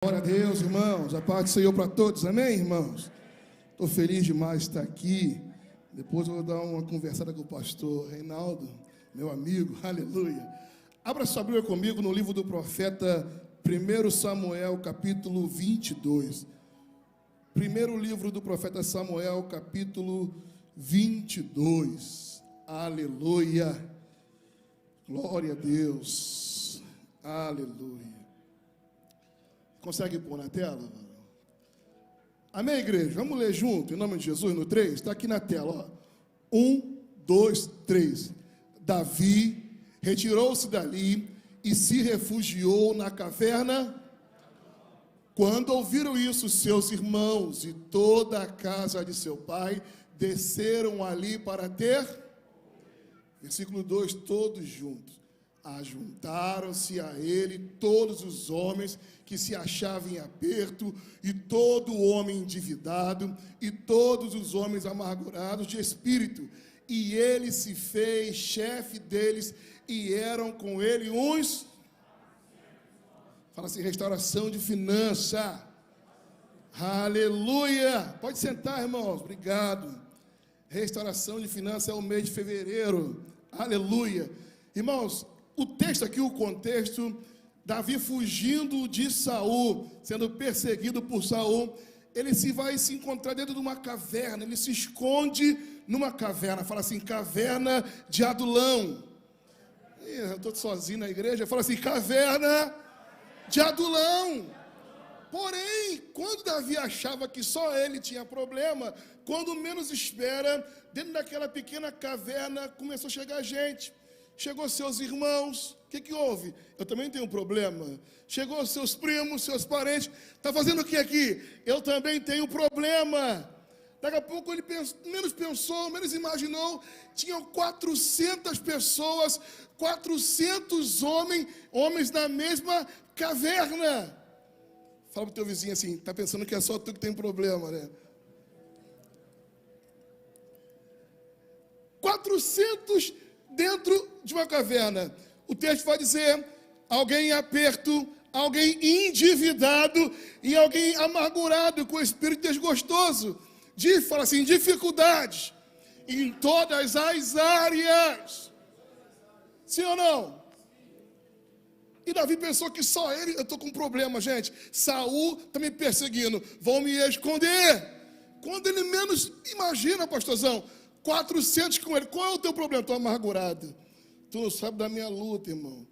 Glória a Deus, irmãos. A paz do Senhor para todos. Amém, irmãos? Estou feliz demais de estar aqui. Depois eu vou dar uma conversada com o pastor Reinaldo, meu amigo. Aleluia. Abra sua Bíblia comigo no livro do profeta 1 Samuel, capítulo 22. Primeiro livro do profeta Samuel, capítulo 22. Aleluia. Glória a Deus. Aleluia. Consegue pôr na tela? Amém, igreja? Vamos ler junto, em nome de Jesus, no 3. Está aqui na tela, ó. 1, 2, 3. Davi retirou-se dali e se refugiou na caverna. Quando ouviram isso, seus irmãos e toda a casa de seu pai desceram ali para ter. Versículo 2, todos juntos. Ajuntaram-se a ele todos os homens que se achavam em aperto, e todo homem endividado, e todos os homens amargurados de espírito. E ele se fez chefe deles, e eram com ele uns... Fala assim, restauração de finança. Aleluia! Pode sentar, irmãos, obrigado. Restauração de finança é o mês de fevereiro. Aleluia! Irmãos, o texto aqui, o contexto, Davi fugindo de Saul, sendo perseguido por Saul, ele vai se encontrar dentro de uma caverna, ele se esconde numa caverna, fala assim, caverna de Adulão. Eu estou sozinho na igreja, fala assim, caverna de Adulão. Porém, quando Davi achava que só ele tinha problema, quando menos espera, dentro daquela pequena caverna começou a chegar gente. Chegou seus irmãos, o que houve? Eu também tenho um problema. Chegou seus primos, seus parentes, está fazendo o que aqui? Eu também tenho um problema. Daqui a pouco ele menos pensou, menos imaginou, tinham 400 pessoas, 400 homens na mesma caverna. Fala para o teu vizinho assim, está pensando que é só tu que tem problema, né? 400 dentro de uma caverna. O texto vai dizer, alguém em aperto, alguém endividado e alguém amargurado, com espírito desgostoso. Fala assim, dificuldades em todas as áreas. Sim ou não? E Davi pensou que só ele, eu estou com um problema, gente. Saul está me perseguindo, vão me esconder. Quando ele menos imagina, pastorzão, 400 com ele. Qual é o teu problema? Estou amargurado. Tu não sabe da minha luta, irmão.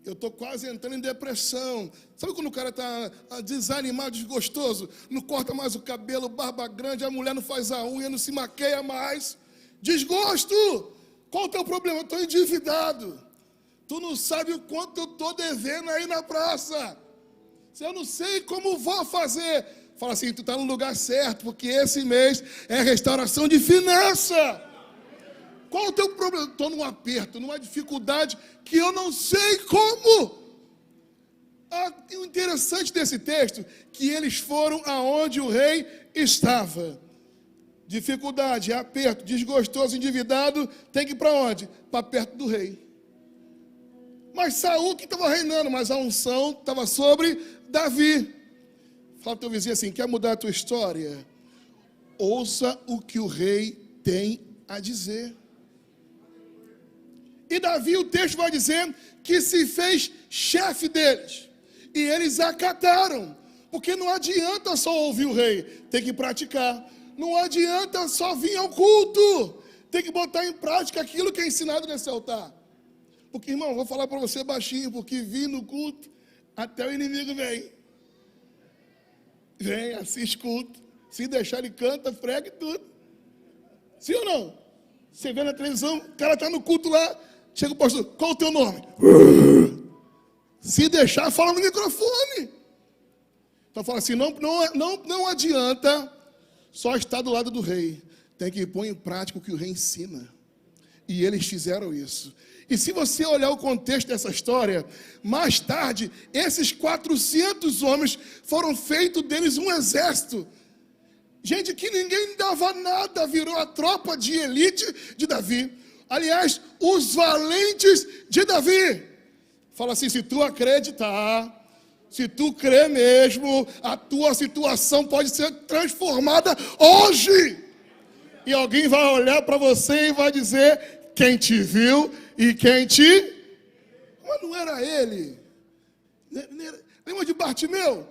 Eu estou quase entrando em depressão. Sabe quando o cara está desanimado, desgostoso? Não corta mais o cabelo, barba grande, a mulher não faz a unha, não se maqueia mais. Desgosto! Qual é o teu problema? Eu estou endividado. Tu não sabe o quanto eu estou devendo aí na praça. Eu não sei como vou fazer. Fala assim, tu está no lugar certo, porque esse mês é restauração de finança. Qual o teu problema? Estou num aperto, numa dificuldade que eu não sei como. O interessante desse texto, que eles foram aonde o rei estava. Dificuldade, aperto, desgostoso, endividado, tem que ir para onde? Para perto do rei. Mas Saul que estava reinando, mas a unção estava sobre Davi. Fala para o teu vizinho assim, quer mudar a tua história? Ouça o que o rei tem a dizer. E Davi, o texto vai dizer que se fez chefe deles. E eles acataram. Porque não adianta só ouvir o rei, tem que praticar. Não adianta só vir ao culto, tem que botar em prática aquilo que é ensinado nesse altar. Porque, irmão, vou falar para você baixinho, porque vir no culto, até o inimigo vem. Vem, assiste culto. Se deixar, ele canta, prega e tudo. Sim ou não? Você vê na televisão, o cara está no culto lá, chega o pastor, qual o teu nome? Se deixar, fala no microfone. Então fala assim, não adianta só estar do lado do rei. Tem que pôr em prática o que o rei ensina. E eles fizeram isso. E se você olhar o contexto dessa história, mais tarde, esses 400 homens foram feitos deles um exército. Gente que ninguém dava nada, virou a tropa de elite de Davi. Aliás, os valentes de Davi. Fala assim, se tu acreditar, Se tu crê mesmo, a tua situação pode ser transformada hoje. E alguém vai olhar para você e vai dizer: quem te viu e quem te... Mas não era ele. Lembra de Bartimeu?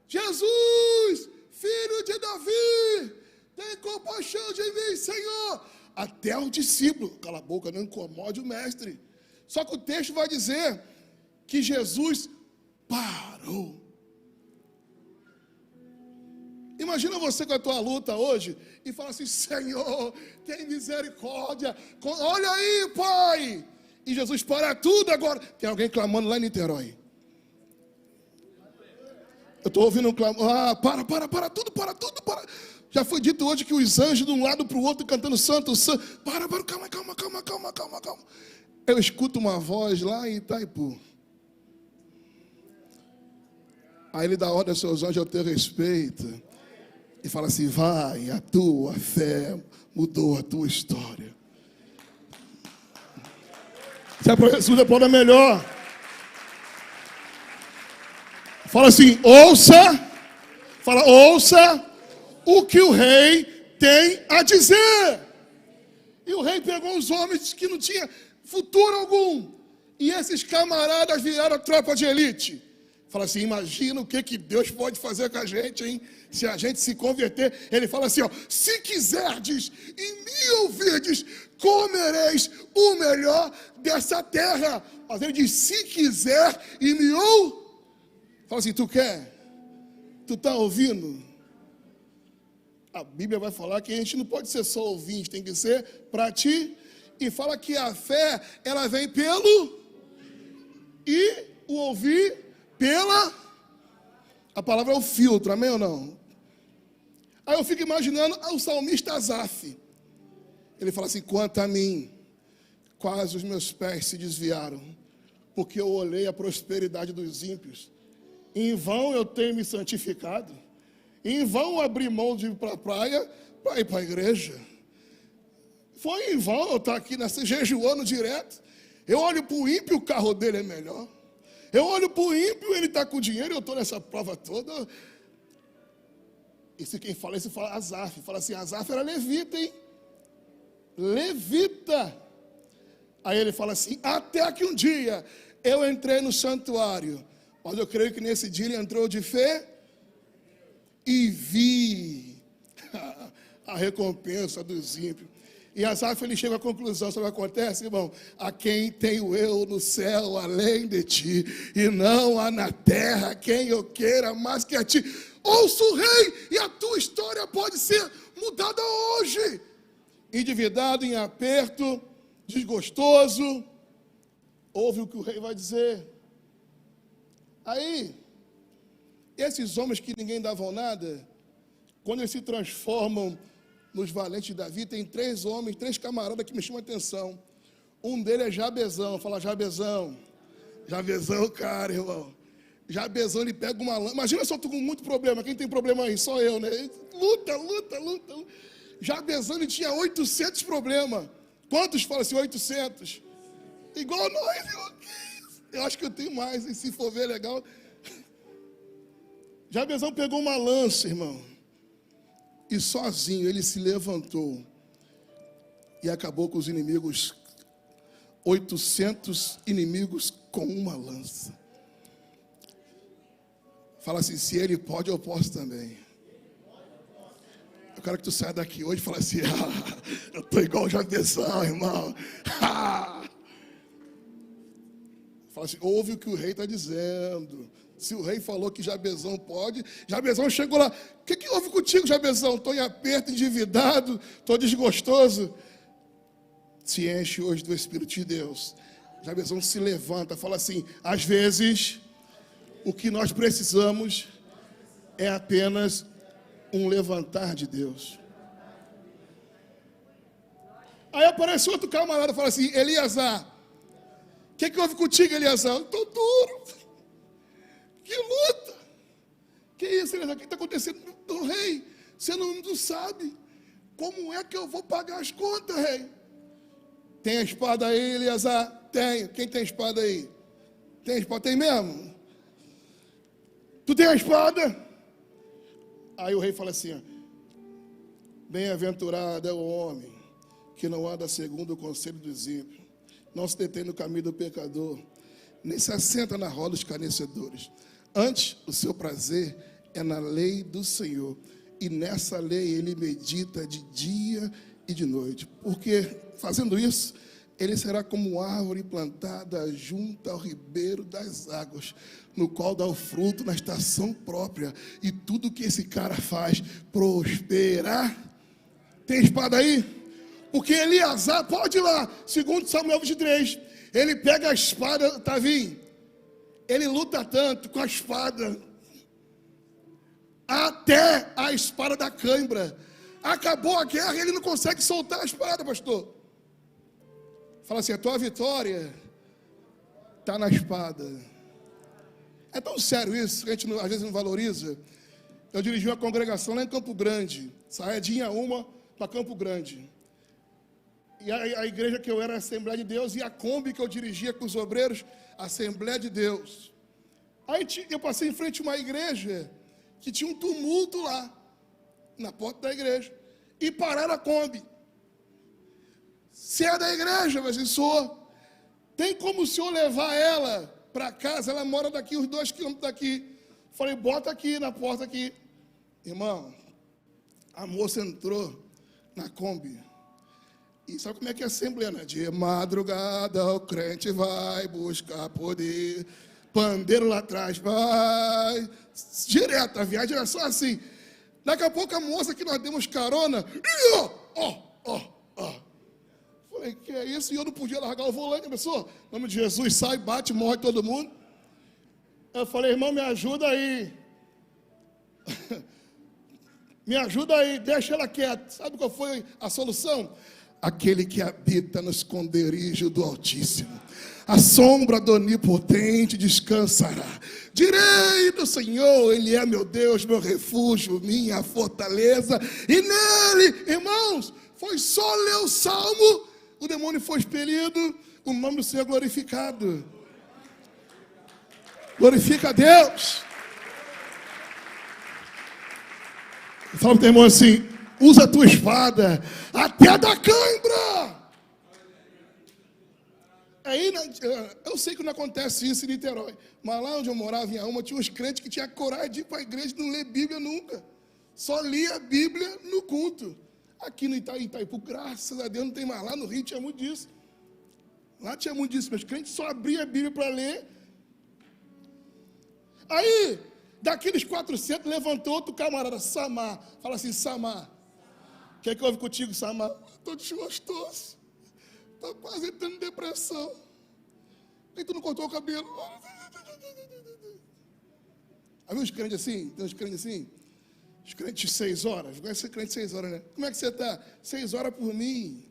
Jesus, filho de Davi, tem compaixão de mim, Senhor. Até o discípulo, cala a boca, não incomode o mestre. Só que o texto vai dizer que Jesus parou. Imagina você com a tua luta hoje e fala assim: Senhor, tem misericórdia, olha aí, Pai. E Jesus para tudo agora. Tem alguém clamando lá em Niterói. Eu estou ouvindo um clamor. Para tudo. Já foi dito hoje que os anjos de um lado para o outro cantando santo, santo. Calma. Eu escuto uma voz lá em Itaipu. Aí ele dá ordem aos seus anjos ao teu respeito. E fala assim: vai, a tua fé mudou a tua história. Se é para Jesus, é para melhor. Fala assim: ouça o que o rei tem a dizer. E o rei pegou os homens que não tinham futuro algum. E esses camaradas viraram tropa de elite. Fala assim: imagina o que Deus pode fazer com a gente, hein? Se a gente se converter. Ele fala assim, ó: se quiserdes e me ouvirdes, comereis o melhor dessa terra. Mas ele diz: se quiser e me ouve. Fala assim: tu quer? Tu está ouvindo? A Bíblia vai falar que a gente não pode ser só ouvinte, tem que ser para ti. E fala que a fé, ela vem pelo e o ouvir pela... A palavra é o filtro, amém ou não? Aí eu fico imaginando o salmista Asaf. Ele fala assim: quanto a mim, quase os meus pés se desviaram, porque eu olhei a prosperidade dos ímpios. Em vão eu tenho me santificado. Em vão abri mão de ir para a praia para ir para a igreja. Foi em vão eu estar aqui nessa jejuando direto. Eu olho para o ímpio, o carro dele é melhor. Eu olho para o ímpio, ele está com dinheiro, eu estou nessa prova toda. Esse quem fala isso fala Asaf. Fala assim: Asaf era levita, hein? Levita. Aí ele fala assim: até que um dia eu entrei no santuário, mas eu creio que nesse dia ele entrou de fé e vi a recompensa dos ímpios. E Asaf, ele chega à conclusão: sabe o que acontece, irmão? A quem tenho eu no céu além de ti, e não há na terra quem eu queira mais que a ti. Ouça o rei, e a tua história pode ser mudada hoje. Endividado, em aperto, desgostoso, ouve o que o rei vai dizer. Aí, esses homens que ninguém davam nada, quando eles se transformam nos valentes de Davi, tem 3 homens, 3 camaradas que me chamam a atenção. Um deles é Jabezão. Fala: Jabezão. Jabezão, cara, irmão. Jabezão, ele pega uma lança. Imagina só tu com muito problema. Quem tem problema aí? Só eu, né? Luta. Jabezão, ele tinha 800 problemas. Quantos falam assim? 800. Igual nós. Eu acho que eu tenho mais, e se for ver legal. Jabezão pegou uma lança, irmão. E sozinho ele se levantou e acabou com os inimigos, 800 inimigos com uma lança. Fala assim: se ele pode, eu posso também. Eu quero que tu saia daqui hoje e fale assim: eu estou igual o Jabezão, irmão. Fala assim: ouve o que o rei está dizendo. Se o rei falou que Jabezão pode, Jabezão chegou lá: o que houve contigo, Jabezão? Estou em aperto, endividado, estou desgostoso. Se enche hoje do Espírito de Deus. Jabezão se levanta, fala assim: às vezes, o que nós precisamos é apenas um levantar de Deus. Aí aparece outro camarada e fala assim: Eliasar, o que houve contigo, Eliasar? Estou duro. Que luta! Que isso, Eliasar? O que está acontecendo? Oh, rei, você não sabe como é que eu vou pagar as contas, rei. Tem a espada aí, Eliasar? Tenho. Quem tem espada aí? Tem espada? Tem mesmo? Tu tem a espada? Aí o rei fala assim, ó, bem-aventurado é o homem que não anda segundo o conselho dos ímpios, não se detém no caminho do pecador, nem se assenta na roda dos escarnecedores. Antes, o seu prazer é na lei do Senhor, e nessa lei ele medita de dia e de noite. Porque, fazendo isso, ele será como árvore plantada junto ao ribeiro das águas, no qual dá o fruto na estação própria, e tudo que esse cara faz prospera. Tem espada aí? Porque Eleazar, pode ir lá, segundo Samuel 23, ele pega a espada, Tavinho, ele luta tanto com a espada, até a espada da cãibra. Acabou a guerra e ele não consegue soltar a espada, pastor. Fala assim, a tua vitória está na espada. É tão sério isso, que a gente às vezes não valoriza. Eu dirigi uma congregação lá em Campo Grande, saía dia uma para Campo Grande. E a igreja que eu era a Assembleia de Deus, e a Kombi que eu dirigia com os obreiros, a Assembleia de Deus. Aí eu passei em frente a uma igreja que tinha um tumulto lá, na porta da igreja, e pararam a Kombi. Se é da igreja, mas eu sou. Tem como o senhor levar ela para casa? Ela mora daqui, uns 2 quilômetros daqui. Falei, bota aqui na porta aqui. Irmão, a moça entrou na Kombi. E sabe como é que é a assembleia, né? De madrugada o crente vai buscar poder. Pandeiro lá atrás, vai. Direto, a viagem era só assim. Daqui a pouco a moça que nós demos carona. Falei, que é isso? E eu não podia largar o volante, pessoal. Em nome de Jesus, sai, bate, morre todo mundo. Eu falei, irmão, me ajuda aí. Me ajuda aí, deixa ela quieta. Sabe qual foi a solução? Aquele que habita no esconderijo do Altíssimo, a sombra do Onipotente descansará. Direi do Senhor, Ele é meu Deus, meu refúgio, minha fortaleza. E nele, irmãos, foi só ler o Salmo, o demônio foi expelido, o nome do Senhor é glorificado. Glorifica a Deus. Fala para o teu irmão assim, usa a tua espada até da cãibra. Aí, eu sei que não acontece isso em Niterói, mas lá onde eu morava, em Arruma, tinha uns crentes que tinham coragem de ir para a igreja e não ler Bíblia nunca. Só lia a Bíblia no culto. Aqui no Itaipu, graças a Deus, não tem mais. Lá no Rio tinha muito disso. Lá tinha muito disso, meus crentes só abriam a Bíblia para ler. Aí, daqueles 400, levantou outro camarada, Samar. Fala assim, Samar, o que é que houve contigo, Samar? Estou desgostoso. Estou quase tendo depressão. E tu não cortou o cabelo? Aí uns crentes assim, tem uns crentes assim, os crentes 6 horas, conhece esse crente 6 horas, né? Como é que você está? 6 horas por mim.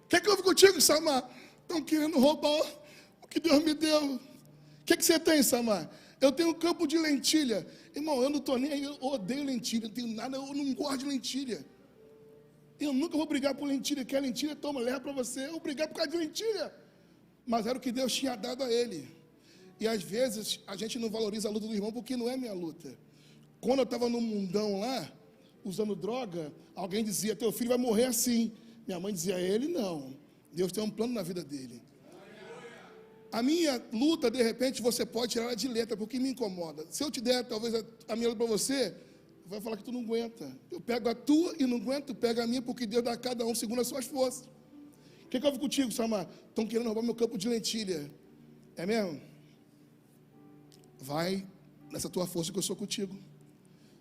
O que é que houve contigo, Samar? Estão querendo roubar o que Deus me deu. O que é que você tem, Samar? Eu tenho um campo de lentilha. Irmão, eu não estou nem aí, eu odeio lentilha, não tenho nada, eu não gosto de lentilha. Eu nunca vou brigar por lentilha, quer lentilha, toma, leva para você. Eu vou brigar por causa de lentilha. Mas era o que Deus tinha dado a ele. E às vezes a gente não valoriza a luta do irmão porque não é minha luta. Quando eu estava no mundão lá, usando droga, alguém dizia, teu filho vai morrer assim. Minha mãe dizia a ele, não. Deus tem um plano na vida dele. A minha luta, de repente, você pode tirar ela de letra, porque me incomoda. Se eu te der, talvez, a minha luta para você, vai falar que tu não aguenta. Eu pego a tua e não aguento, tu pega a minha, porque Deus dá a cada um segundo as suas forças. O que houve contigo, Samar? Estão querendo roubar meu campo de lentilha. É mesmo? Vai nessa tua força que eu sou contigo.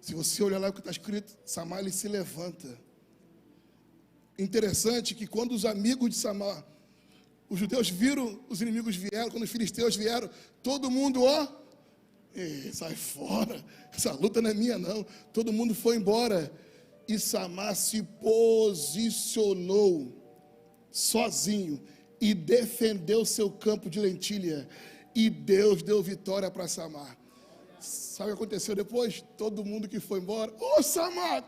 Se você olhar lá o que está escrito, Samar, ele se levanta. Interessante que quando os amigos de Samar, os judeus viram, os inimigos vieram, quando os filisteus vieram, todo mundo, sai fora, essa luta não é minha não. Todo mundo foi embora. E Samar se posicionou sozinho e defendeu seu campo de lentilha. E Deus deu vitória para Samar. Sabe o que aconteceu depois? Todo mundo que foi embora, Samar,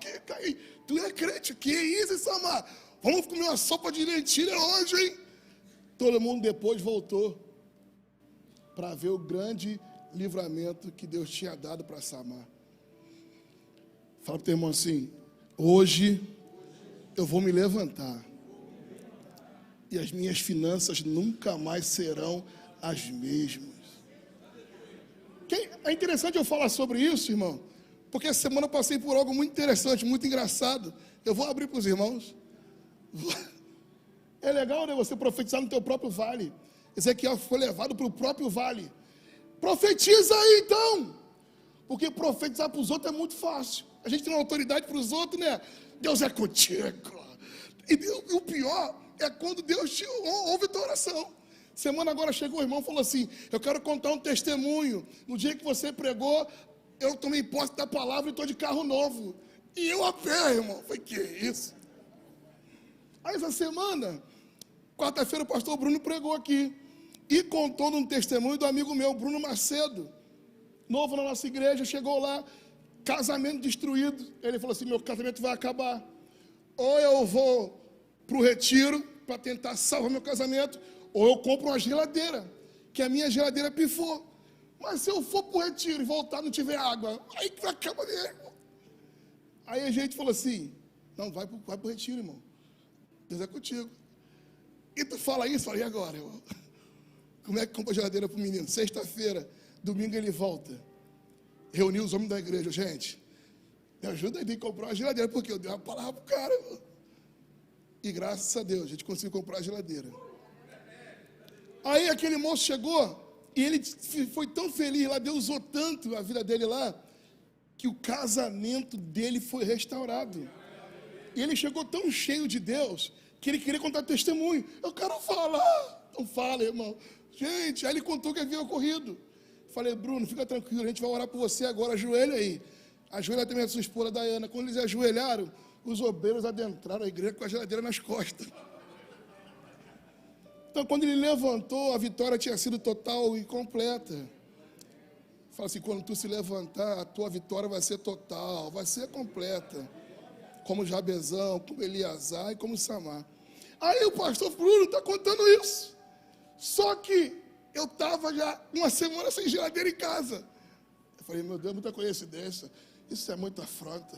tu é crente, que isso, Samar? Vamos comer uma sopa de lentilha hoje, hein? Todo mundo depois voltou. para ver o grande livramento que Deus tinha dado para Samar. Fala para o teu irmão assim: hoje eu vou me levantar e as minhas finanças nunca mais serão as mesmas. É interessante eu falar sobre isso, irmão, porque essa semana eu passei por algo muito interessante, muito engraçado. Eu vou abrir para os irmãos. É legal, né, você profetizar no teu próprio vale. Ezequiel foi levado para o próprio vale. Profetiza aí então, porque profetizar para os outros é muito fácil. A gente tem uma autoridade para os outros, né? Deus é contigo. E o pior é quando Deus te ouve a tua oração. Semana agora chegou o irmão e falou assim: eu quero contar um testemunho. No dia que você pregou, eu tomei posse da palavra e estou de carro novo. E eu a pé, irmão. Falei, que isso? Aí essa semana, quarta-feira, o pastor Bruno pregou aqui. E contou um testemunho do amigo meu, Bruno Macedo, novo na nossa igreja. Chegou lá, casamento destruído. Ele falou assim: meu casamento vai acabar. Ou eu vou para o retiro para tentar salvar meu casamento, ou eu compro uma geladeira, que a minha geladeira pifou. Mas se eu for para o retiro e voltar não tiver água, aí que acaba mesmo. Aí a gente falou assim: não, vai para o retiro, irmão. Deus é contigo. E tu fala isso, falei, e agora, irmão? Como é que compra a geladeira para o menino? Sexta-feira, domingo ele volta. Reuniu os homens da igreja: gente, me ajuda aí a comprar uma geladeira, porque eu dei uma palavra para o cara, irmão. E graças a Deus, a gente conseguiu comprar a geladeira. Aí aquele moço chegou, e ele foi tão feliz lá, Deus usou tanto a vida dele lá, que o casamento dele foi restaurado. E ele chegou tão cheio de Deus, que ele queria contar testemunho. Eu quero falar. Então fala, irmão. Gente, aí ele contou o que havia ocorrido. Falei: Bruno, fica tranquilo, a gente vai orar por você agora, ajoelha aí. Ajoelha também a sua esposa, Dayana. Quando eles ajoelharam, os obreiros adentraram a igreja com a geladeira nas costas. Então, quando ele levantou, a vitória tinha sido total e completa. Fala assim: quando tu se levantar, a tua vitória vai ser total, vai ser completa. Como Jabezão, como Eliasar e como Samar. Aí o pastor Bruno está contando isso. Só que eu estava já uma semana sem geladeira em casa. Eu falei: meu Deus, muita coincidência. Isso é muita afronta.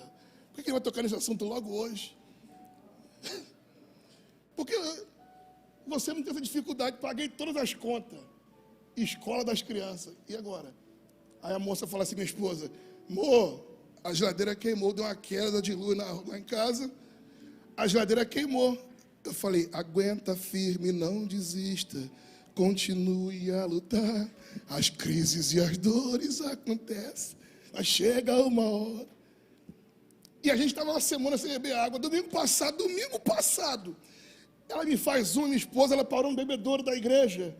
Por que ele vai tocar nesse assunto logo hoje? Porque você não tem essa dificuldade. Paguei todas as contas. Escola das crianças. E agora? Aí a moça fala assim, minha esposa: amor, a geladeira queimou, deu uma queda de luz lá em casa. A geladeira queimou. Eu falei: aguenta firme, não desista. Continue a lutar. As crises e as dores acontecem, mas chega uma hora. E a gente estava uma semana sem beber água. Domingo passado, ela me faz minha esposa, ela parou no bebedouro da igreja.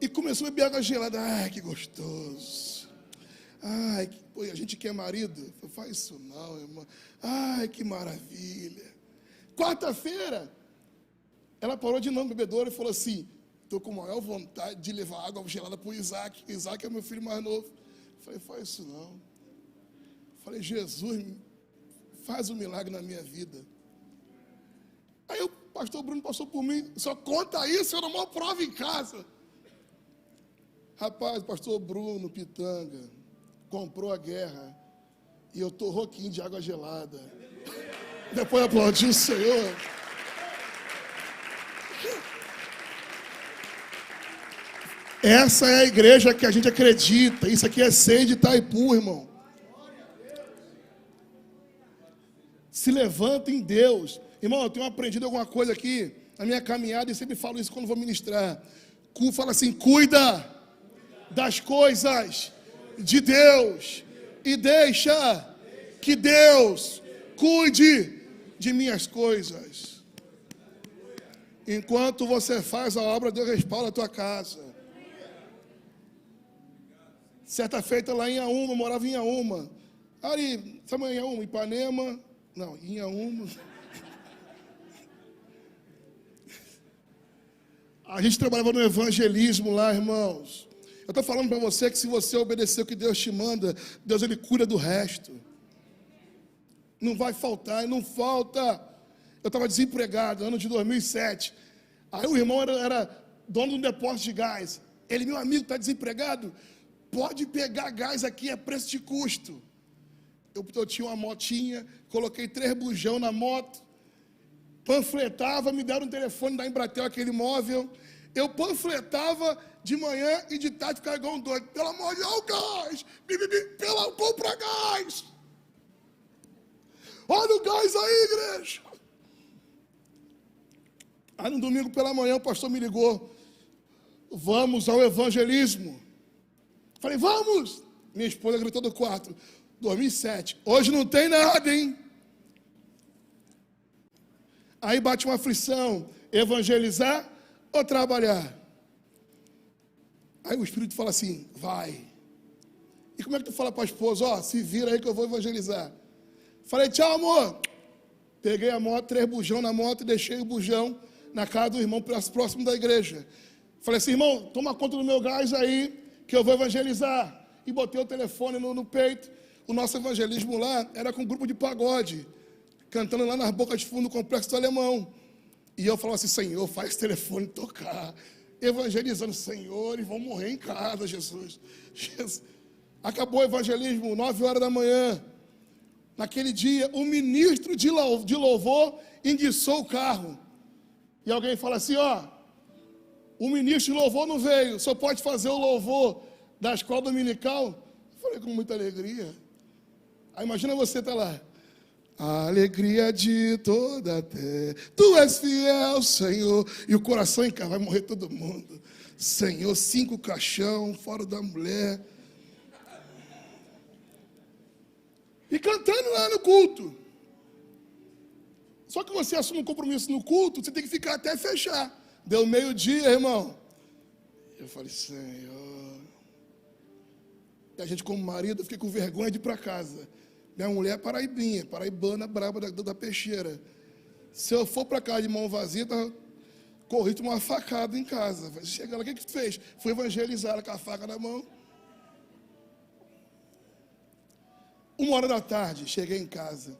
E começou a beber água gelada. Ai, que gostoso. Ai, pô, a gente que é marido, faz isso não, irmão. Ai, que maravilha. Quarta-feira, ela parou de não bebedouro e falou assim: estou com maior vontade de levar água gelada para o Isaac. Isaac é meu filho mais novo. Falei: faz isso não. Falei: Jesus, faz um milagre na minha vida. Aí o pastor Bruno passou por mim: só conta isso, eu não mal prova em casa. Rapaz, o pastor Bruno Pitanga comprou a guerra e eu estou roquinho de água gelada. Depois aplaudiu o Senhor. Essa é a igreja que a gente acredita. Isso aqui é Seio de Itaipu, irmão. Se levanta em Deus. Irmão, eu tenho aprendido alguma coisa aqui na minha caminhada e sempre falo isso quando vou ministrar. Fala assim: cuida das coisas de Deus e deixa que Deus cuide de minhas coisas. Enquanto você faz a obra, Deus respalda a tua casa. Certa feita lá em Inhaúma, morava em Inhaúma. Ali, sabe em Inhaúma? Ipanema? Não, em Inhaúma. A gente trabalhava no evangelismo lá, irmãos. Eu estou falando para você que se você obedecer o que Deus te manda, Deus ele cuida do resto. Não vai faltar, e não falta. Eu estava desempregado, ano de 2007. Aí o irmão era dono de um depósito de gás. Ele, meu amigo, está desempregado? Pode pegar gás aqui, é preço de custo. Eu tinha uma motinha, coloquei 3 bujão na moto, panfletava, me deram um telefone da Embratel, aquele móvel. Eu panfletava de manhã e de tarde, ficava igual um doido. Pelo amor de Deus, o gás! Compra gás! Olha o gás aí, igreja! Aí no domingo pela manhã o pastor me ligou. Vamos ao evangelismo. Falei, vamos! Minha esposa gritou do quarto. 2007. Hoje não tem nada, hein? Aí bate uma aflição. Evangelizar ou trabalhar? Aí o Espírito fala assim, vai. E como é que tu fala para a esposa? Ó, se vira aí que eu vou evangelizar. Falei, tchau, amor. Peguei a moto, 3 bujão na moto e deixei o bujão na casa do irmão próximo da igreja. Falei assim, irmão, toma conta do meu gás aí, que eu vou evangelizar. E botei o telefone no peito. O nosso evangelismo lá era com um grupo de pagode, cantando lá nas bocas de fundo do Complexo do Alemão. E eu falava assim, Senhor, faz esse telefone tocar. Evangelizando, Senhor, eles vão morrer em casa, Jesus. Acabou o evangelismo, 9 horas da manhã. Naquele dia, o ministro de louvor enguiçou o carro. E alguém fala assim, ó, o ministro de louvor não veio, só pode fazer o louvor da escola dominical. Eu falei com muita alegria. Aí imagina você tá lá. A alegria de toda a terra, tu és fiel, Senhor. E o coração em casa, vai morrer todo mundo. Senhor, 5 caixão, fora da mulher. E cantando lá no culto. Só que você assume um compromisso no culto, você tem que ficar até fechar. Deu meio-dia, irmão. Eu falei, Senhor. E a gente, como marido, fiquei com vergonha de ir para casa. Minha mulher é paraibana, braba da peixeira. Se eu for para casa de mão vazia, corri tomar uma facada em casa. Chega lá, o que tu fez? Fui evangelizar ela com a faca na mão. 1h da tarde, cheguei em casa.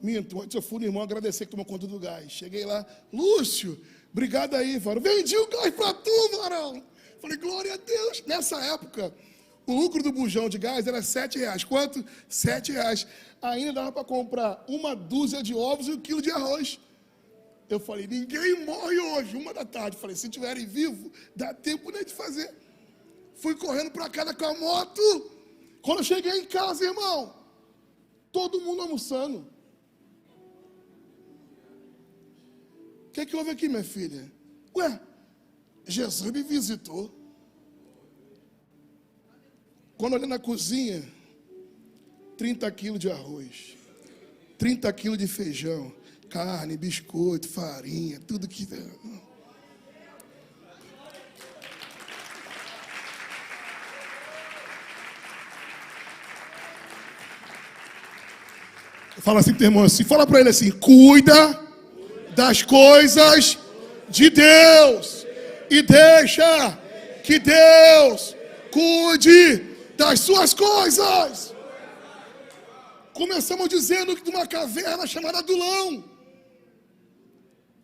Minto, antes eu fui no irmão agradecer que tomou conta do gás. Cheguei lá, Lúcio, obrigado aí, varão. Vendi o gás para tu, varão. Falei, glória a Deus. Nessa época, o lucro do bujão de gás era R$7. Quanto? R$7. Ainda dava para comprar 1 dúzia de ovos e 1 quilo de arroz. Eu falei, ninguém morre hoje, 1 da tarde. Falei, se estiverem vivos, dá tempo nem de fazer. Fui correndo para casa com a moto. Quando eu cheguei em casa, irmão, todo mundo almoçando. O que houve aqui, minha filha? Ué, Jesus me visitou. Quando eu olhei na cozinha, 30 quilos de arroz, 30 quilos de feijão, carne, biscoito, farinha, tudo que... Fala assim, teu irmão, assim, fala para ele assim, cuida das coisas de Deus e deixa que Deus cuide das suas coisas. Começamos dizendo de uma caverna chamada Adulão.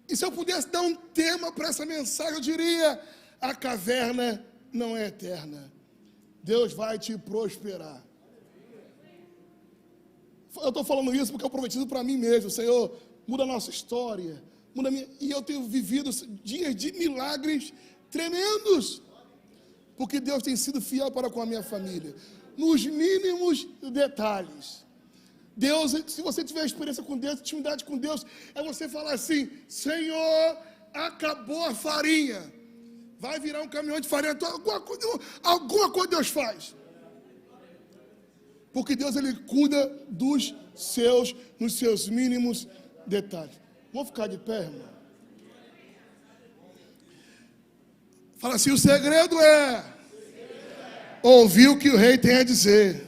E se eu pudesse dar um tema para essa mensagem, eu diria, a caverna não é eterna. Deus vai te prosperar. Eu estou falando isso porque eu profetizo para mim mesmo, Senhor, muda a nossa história, muda a minha... E eu tenho vivido dias de milagres tremendos, porque Deus tem sido fiel para com a minha família, nos mínimos detalhes. Deus, se você tiver experiência com Deus, intimidade com Deus, é você falar assim, Senhor, acabou a farinha, vai virar um caminhão de farinha, então, alguma coisa Deus faz. Porque Deus, Ele cuida nos seus mínimos detalhes. Vamos ficar de pé, irmão? Fala assim, o segredo é ouvir o que o rei tem a dizer.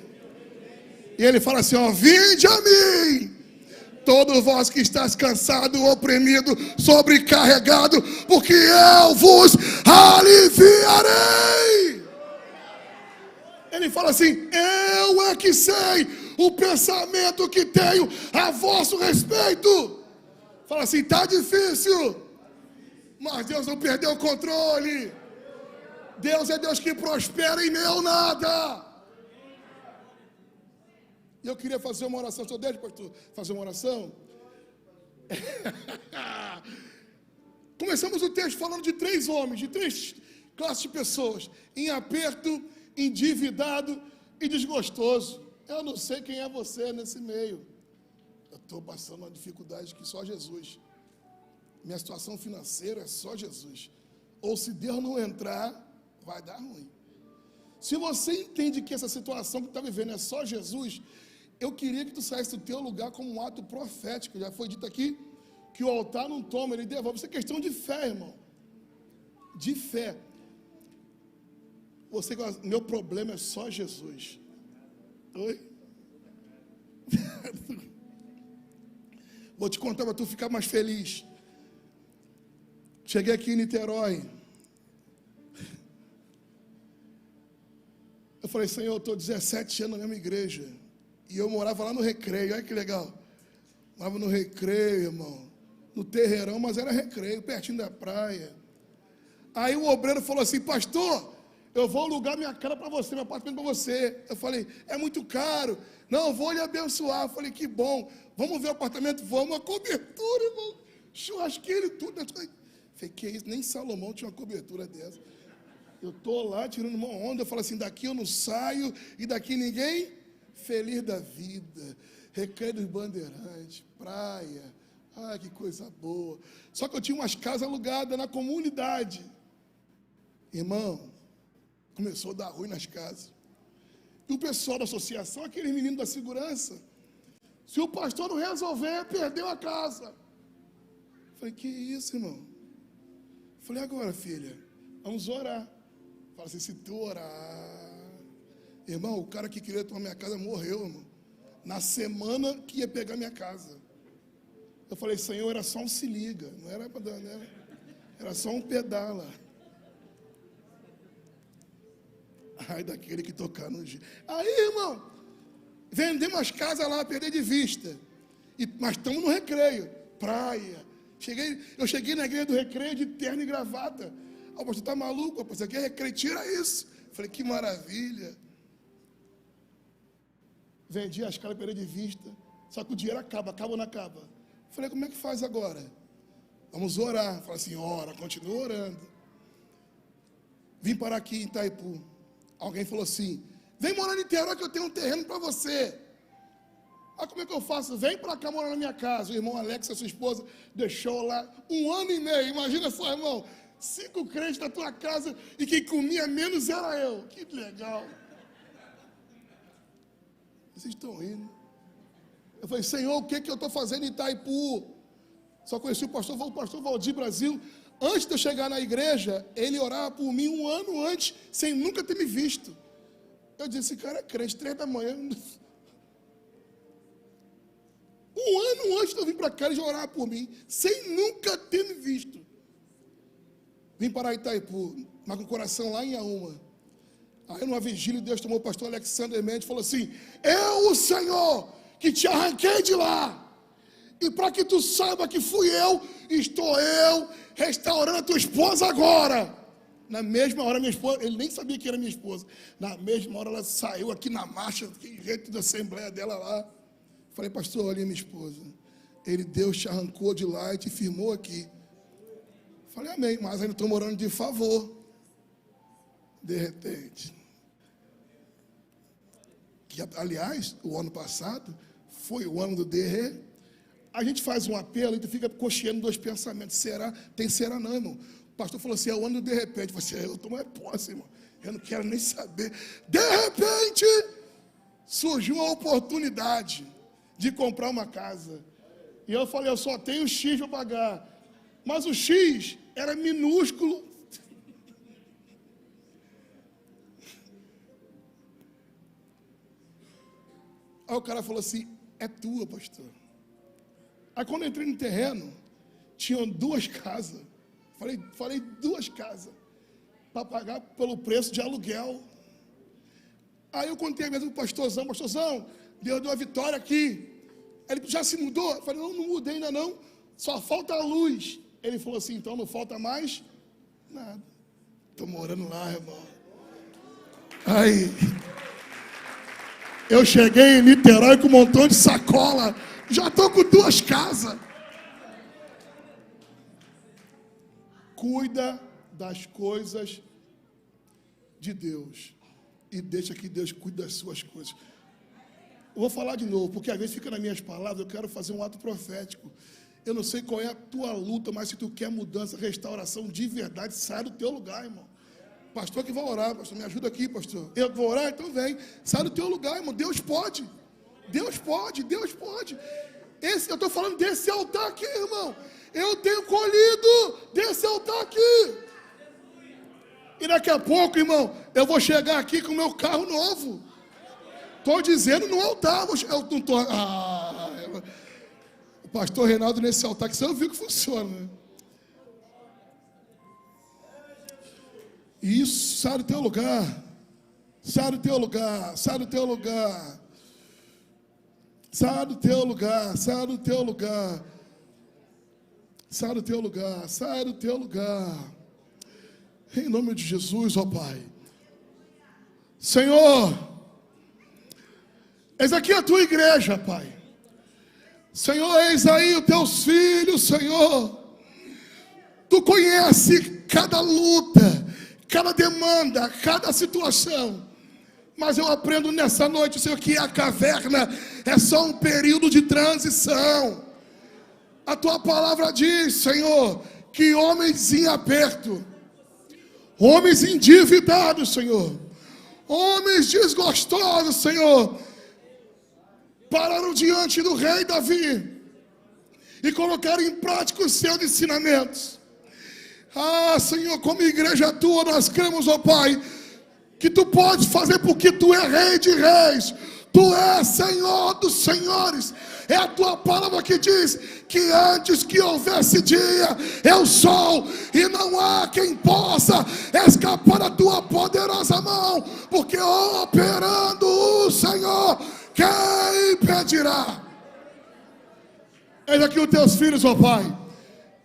E ele fala assim, ó, vinde a mim, todos vós que estáis cansado, oprimido, sobrecarregado, porque eu vos aliviarei. Ele fala assim, eu é que sei o pensamento que tenho a vosso respeito. Fala assim, está difícil, Mas Deus não perdeu o controle. Deus é Deus que prospera em meu nada. E eu queria fazer uma oração. Só deixa, pastor, fazer uma oração? Começamos o texto falando de 3 homens, de 3 classes de pessoas: em aperto, endividado e desgostoso. Eu não sei quem é você nesse meio. Eu estou passando uma dificuldade que só Jesus. Minha situação financeira é só Jesus. Ou se Deus não entrar, vai dar ruim. Se você entende que essa situação que está vivendo é só Jesus, eu queria que tu saísse do teu lugar como um ato profético. Já foi dito aqui que o altar não toma, ele devolve. Isso é questão de fé, irmão. De fé. Você, meu problema é só Jesus. Oi? Vou te contar para tu ficar mais feliz. Cheguei aqui em Niterói. Eu falei, Senhor, eu estou 17 anos na mesma igreja. E eu morava lá no Recreio. Olha que legal. Morava no Recreio, irmão. No terreirão, mas era Recreio, pertinho da praia. Aí o obreiro falou assim, pastor, eu vou alugar minha casa para você, meu apartamento para você. Eu falei, é muito caro. Não, eu vou lhe abençoar. Eu falei, que bom. Vamos ver o apartamento? Vamos, a cobertura, irmão. Churrasqueiro e tudo. Eu falei, que isso? Nem Salomão tinha uma cobertura dessa. Eu estou lá tirando uma onda. Eu falo assim, daqui eu não saio e daqui ninguém. Feliz da vida. Recreio dos Bandeirantes, praia. Ai, que coisa boa. Só que eu tinha umas casas alugadas na comunidade. Irmão, começou a dar ruim nas casas. E o pessoal da associação, aqueles meninos da segurança, se o pastor não resolver, perdeu a casa. Falei, que isso, irmão? Falei, agora, filha, vamos orar. Fala assim, se tu orar... Irmão, o cara que queria tomar minha casa morreu, irmão. Na semana que ia pegar minha casa. Eu falei, Senhor, era só um se liga. Não era para dar, né? Era só um pedala. Ai, daquele que tocar no jeito. Aí, irmão, vendemos as casas lá, perder de vista. Mas estamos no Recreio, praia. Eu cheguei na igreja do Recreio de terno e gravata. Ah, o pastor está maluco, rapaz, isso aqui é Recreio, tira isso. Falei, que maravilha. Vendi as casas, perder de vista. Só que o dinheiro acaba ou não acaba? Falei, como é que faz agora? Vamos orar. Falei assim, ora, continua orando. Vim parar aqui em Itaipu. Alguém falou assim, vem morar em Niterói que eu tenho um terreno para você. Ah, como é que eu faço? Vem para cá morar na minha casa. O irmão Alex, a sua esposa, deixou lá 1 ano e meio. Imagina só, irmão, 5 crentes na tua casa e quem comia menos era eu. Que legal. Vocês estão rindo. Eu falei, Senhor, o que eu estou fazendo em Itaipu? Só conheci o pastor Valdir Brasil. Antes de eu chegar na igreja, ele orava por mim 1 ano antes, sem nunca ter me visto. Eu disse, esse cara é crente, 3 da manhã. 1 ano antes de eu vir para cá, ele já orava por mim, sem nunca ter me visto. Vim para Itaipu, mas com o coração lá em Auma. Aí numa vigília, Deus tomou o pastor Alexander Mendes e falou assim, eu, o Senhor, que te arranquei de lá. E para que tu saiba que fui eu, estou eu restaurando a tua esposa agora. Na mesma hora, minha esposa, ele nem sabia que era minha esposa. Na mesma hora, ela saiu aqui na marcha, que jeito da assembleia dela lá. Falei, pastor, olha minha esposa. Deus te arrancou de lá e te firmou aqui. Falei, amém, mas ainda estou morando de favor. De repente. Que, aliás, o ano passado foi o ano do derre. A gente faz um apelo e tu fica cocheando 2 pensamentos. Será? Tem será não, irmão. O pastor falou assim, é o ano do de repente. Você, eu tomo posse, irmão. Eu não quero nem saber. De repente, surgiu uma oportunidade de comprar uma casa. E eu falei, eu só tenho X para pagar. Mas o X era minúsculo. Aí o cara falou assim, é tua, pastor. Aí quando eu entrei no terreno, tinham 2 casas. Falei 2 casas. Para pagar pelo preço de aluguel. Aí eu contei mesmo para o pastorzão, Deus deu a vitória aqui. Ele já se mudou? Eu falei, não mudei ainda não. Só falta a luz. Ele falou assim, então não falta mais nada. Estou morando lá, irmão. Aí, eu cheguei em Niterói com um montão de sacola. Já estou com 2 casas. Cuida das coisas de Deus. E deixa que Deus cuide das suas coisas. Eu vou falar de novo, porque às vezes fica nas minhas palavras, eu quero fazer um ato profético. Eu não sei qual é a tua luta, mas se tu quer mudança, restauração de verdade, sai do teu lugar, irmão. Pastor que vai orar, pastor, me ajuda aqui, pastor. Eu vou orar, então vem. Sai do teu lugar, irmão. Deus pode. Deus pode, Deus pode. Eu estou falando desse altar aqui, irmão. Eu tenho colhido desse altar aqui. E daqui a pouco, irmão, eu vou chegar aqui com o meu carro novo. Estou dizendo no altar. Eu não estou... o pastor Reinaldo nesse altar, que você viu que funciona, né? Isso, sai do teu lugar. Sai do teu lugar. Sai do teu lugar. Sai do teu lugar. Sai do teu lugar. Sai do teu lugar. Sai do teu lugar. Em nome de Jesus, ó Pai. Senhor, eis aqui a tua igreja, Pai. Senhor, eis aí os teus filhos, Senhor. Tu conhece cada luta, cada demanda, cada situação. Mas eu aprendo nessa noite, Senhor, que a caverna é só um período de transição. A tua palavra diz, Senhor, que homens em aperto, homens endividados, Senhor, homens desgostosos, Senhor, pararam diante do rei Davi e colocaram em prática os seus ensinamentos. Senhor, como igreja tua, nós cremos, ó Pai, que tu podes fazer porque tu é rei de reis, tu és Senhor dos senhores. É a tua palavra que diz que antes que houvesse dia, eu sou, e não há quem possa escapar da tua poderosa mão, porque operando o Senhor, quem impedirá? Eis aqui os teus filhos, ó Pai,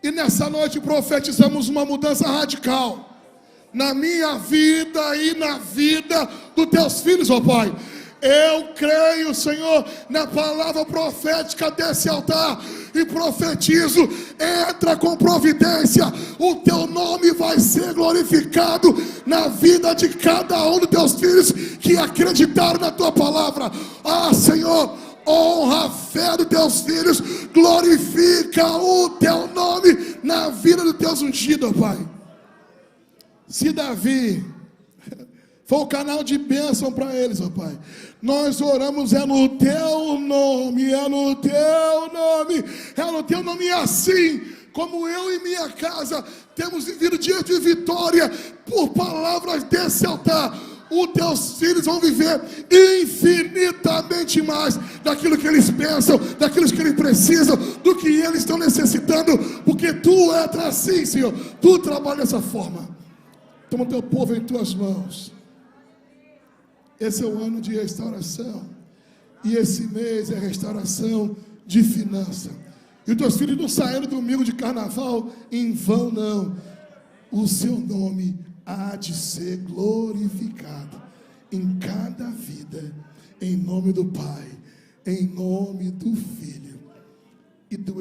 e nessa noite profetizamos uma mudança radical na minha vida e na vida dos teus filhos, ó Pai. Eu creio, Senhor, na palavra profética desse altar e profetizo, entra com providência, o teu nome vai ser glorificado na vida de cada um dos teus filhos que acreditaram na tua palavra. Senhor, honra a fé dos teus filhos, glorifica o teu nome na vida dos teus ungidos, Pai. Se Davi foi o canal de bênção para eles, ó Pai, nós oramos no teu nome, no teu nome, no teu nome. E assim como eu e minha casa temos vivido dias de vitória por palavras desse altar, os teus filhos vão viver infinitamente mais daquilo que eles pensam, daquilo que eles precisam, do que eles estão necessitando, porque tu és assim, Senhor, tu trabalha dessa forma. Toma o teu povo em tuas mãos. Esse é o ano de restauração, e esse mês é restauração de finança. E os teus filhos não saíram domingo de carnaval em vão, não. O seu nome há de ser glorificado em cada vida, em nome do Pai, em nome do Filho e do